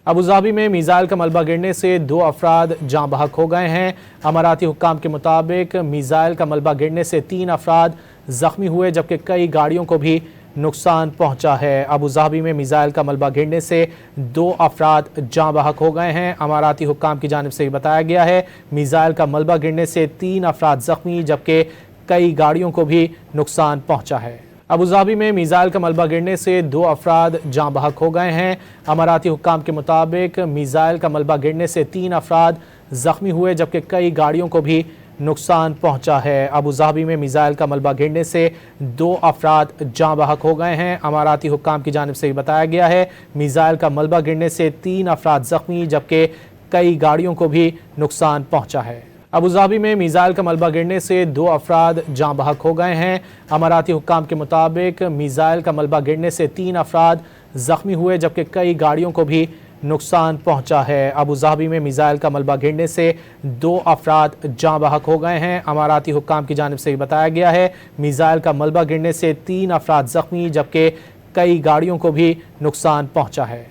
Abu Dhabi में missile का मलबा गिरने से 2 अफराद जाँ बहक हो गए हैं। अमाराती हुक्काम के मुताबिक मीज़ाइल का मलबा गिरने से 3 अफराद ज़ख्मी हुए जबकि कई गाड़ियों को भी नुकसान पहुंचा है। अबुधाबी में मीज़ाइल का मलबा गिरने से 2 अफराद जाँ बहक हो गए हैं। अमाराती हुक्काम की जानिब से बताया गया है मीज़ाइल का मलबा गिरने से 3 अफराद ज़ख्मी जबकि कई गाड़ियों को भी नुकसान पहुंचा है। अबुधाबी में मीज़ाइल का मलबा गिरने से 2 अफराद जाँ बहक हो गए हैं। अमाराती हुक्काम के मुताबिक मीज़ाइल का मलबा गिरने से 3 अफराद ज़ख्मी हुए जबकि कई गाड़ियों को भी नुकसान पहुंचा है। अबुधाबी में मीज़ाइल का मलबा गिरने से 2 अफराद जाँ बहक हो गए हैं। अमाराती हुक्काम की जानिब से बताया गया है मीज़ाइल का मलबा गिरने से 3 अफराद ज़ख्मी जबकि कई गाड़ियों को भी नुकसान पहुंचा है। अबुधाबी में मीज़ाइल का मलबा गिरने से 2 अफराद जाँ बहक हो गए हैं। अमाराती हुक्काम के मुताबिक मीज़ाइल का मलबा गिरने से 3 अफराद ज़ख्मी हुए जबकि कई गाड़ियों को भी नुकसान पहुंचा है। अबुधाबी में मीज़ाइल का मलबा गिरने से 2 अफराद जाँ बहक हो गए हैं। अमाराती हुक्काम की जानिब से बताया गया है मीज़ाइल का मलबा गिरने से 3 अफराद ज़ख्मी जबकि कई गाड़ियों को भी नुकसान पहुंचा है।